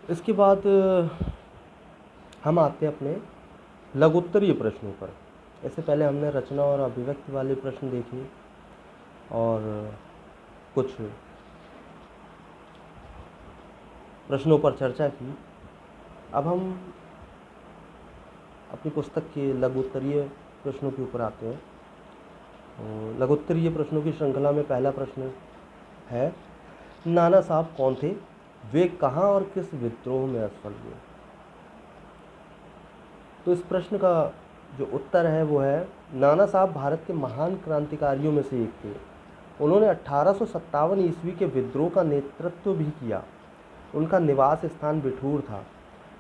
इसके बाद हम आते हैं अपने लघुत्तरीय प्रश्नों पर। इससे पहले हमने रचना और अभिव्यक्ति वाले प्रश्न देखे और कुछ प्रश्नों पर चर्चा की। अब हम अपनी पुस्तक के लघुत्तरीय प्रश्नों के ऊपर आते हैं। लघुत्तरीय प्रश्नों की श्रृंखला में पहला प्रश्न है, नाना साहब कौन थे, वे कहाँ और किस विद्रोह में असफल हुए? तो इस प्रश्न का जो उत्तर है वो है, नाना साहब भारत के महान क्रांतिकारियों में से एक थे। उन्होंने 1857 ईस्वी के विद्रोह का नेतृत्व भी किया। उनका निवास स्थान बिठूर था।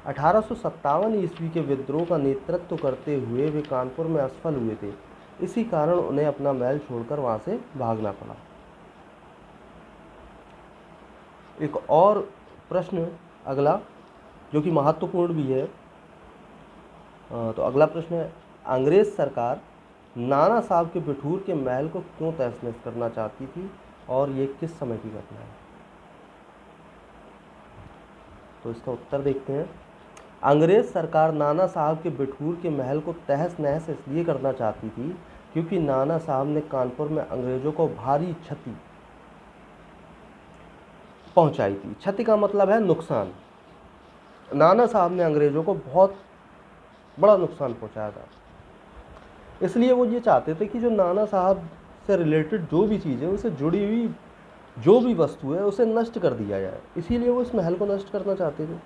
1857 ईस्वी के विद्रोह का नेतृत्व करते हुए वे कानपुर में असफल हुए थे। इसी कारण उन्हें अपना महल छोड़कर वहाँ से भागना पड़ा। एक और प्रश्न अगला जो कि महत्वपूर्ण भी है। तो अगला प्रश्न है, अंग्रेज सरकार नाना साहब के बिठूर के महल को क्यों तहस-नहस करना चाहती थी और ये किस समय की घटना है? तो इसका उत्तर देखते हैं। अंग्रेज सरकार नाना साहब के बिठूर के महल को तहस-नहस इसलिए करना चाहती थी क्योंकि नाना साहब ने कानपुर में अंग्रेजों को भारी क्षति पहुंचाई थी। क्षति का मतलब है नुकसान। नाना साहब ने अंग्रेजों को बहुत बड़ा नुकसान पहुंचाया था। इसलिए वो ये चाहते थे कि जो नाना साहब से रिलेटेड जो भी चीज़ है, उससे जुड़ी हुई जो भी वस्तु है उसे नष्ट कर दिया जाए। इसीलिए वो इस महल को नष्ट करना चाहते थे।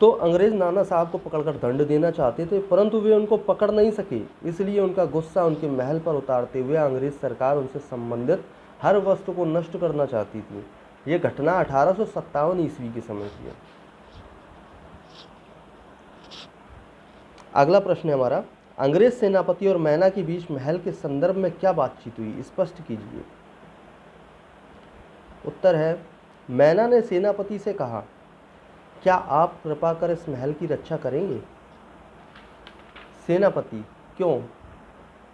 तो अंग्रेज नाना साहब को पकड़कर दंड देना चाहते थे, परंतु वे उनको पकड़ नहीं सके। इसलिए उनका गुस्सा उनके महल पर उतारते हुए अंग्रेज सरकार उनसे संबंधित हर वस्तु को नष्ट करना चाहती थी। ये घटना 1857 ईस्वी के समय की है। अगला प्रश्न है हमारा, अंग्रेज सेनापति और मैना के बीच महल के संदर्भ में क्या बातचीत हुई, स्पष्ट कीजिए। उत्तर है, मैना ने सेनापति से कहा, क्या आप कृपा कर इस महल की रक्षा करेंगे? सेनापति, क्यों,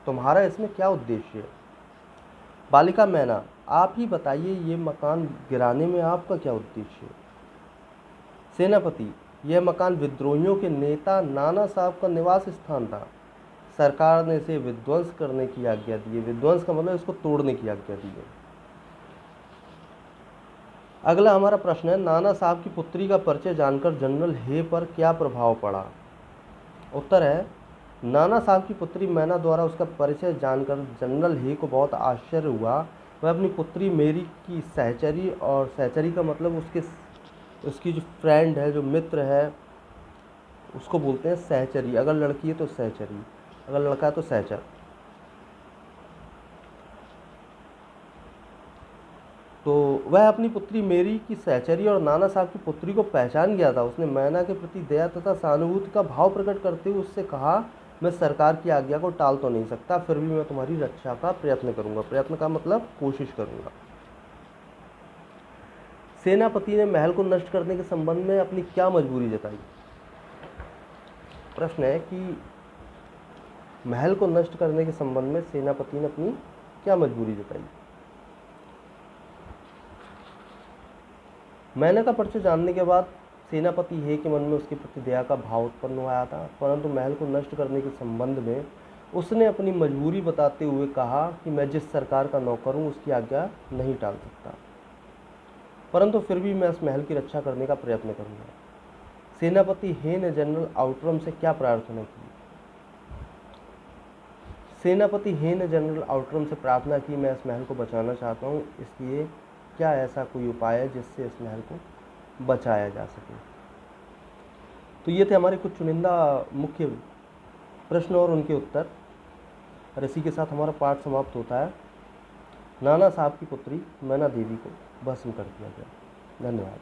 तुम्हारा इसमें क्या उद्देश्य है? बालिका मैना, आप ही बताइए, ये मकान गिराने में आपका क्या उद्देश्य है? सेनापति, यह मकान विद्रोहियों के नेता नाना साहब का निवास स्थान था। सरकार ने इसे विध्वंस करने की आज्ञा दी है। विध्वंस का मतलब इसको तोड़ने की आज्ञा दी है। अगला हमारा प्रश्न है, नाना साहब की पुत्री का परिचय जानकर जनरल हे पर क्या प्रभाव पड़ा? उत्तर है, नाना साहब की पुत्री मैना द्वारा उसका परिचय जानकर जनरल हे को बहुत आश्चर्य हुआ। वह अपनी पुत्री मेरी की सहचरी, और सहचरी का मतलब उसकी जो फ्रेंड है, जो मित्र है, उसको बोलते हैं सहचरी। अगर लड़की है तो सहचरी, अगर लड़का है तो सहचर। तो वह अपनी पुत्री मेरी की सहचरी और नाना साहब की पुत्री को पहचान गया था। उसने मैना के प्रति दया तथा सहानुभूति का भाव प्रकट करते हुए उससे कहा, मैं सरकार की आज्ञा को टाल तो नहीं सकता, फिर भी मैं तुम्हारी रक्षा का प्रयत्न करूंगा। प्रयत्न का मतलब कोशिश करूंगा। सेनापति ने महल को नष्ट करने के संबंध में अपनी क्या मजबूरी जताई? प्रश्न है कि महल को नष्ट करने के संबंध में सेनापति ने अपनी क्या मजबूरी जताई? मैना का परिचय जानने के बाद सेनापति हे के मन में उसके प्रति दया का भाव उत्पन्न हुआ था, परंतु महल को नष्ट करने के संबंध में उसने अपनी मजबूरी बताते हुए कहा कि मैं जिस सरकार का नौकर हूँ उसकी आज्ञा नहीं टाल सकता, परंतु फिर भी मैं इस महल की रक्षा करने का प्रयत्न करूंगा। सेनापति हे ने जनरल आउटरम से क्या प्रार्थना की? सेनापति हे ने जनरल आउटरम से प्रार्थना की, मैं इस महल को बचाना चाहता हूँ, इसलिए क्या ऐसा कोई उपाय है जिससे इस महल को बचाया जा सके? तो ये थे हमारे कुछ चुनिंदा मुख्य प्रश्न और उनके उत्तर। और इसी के साथ हमारा पाठ समाप्त होता है। नाना साहब की पुत्री मैना देवी को भस्म कर दिया गया। धन्यवाद।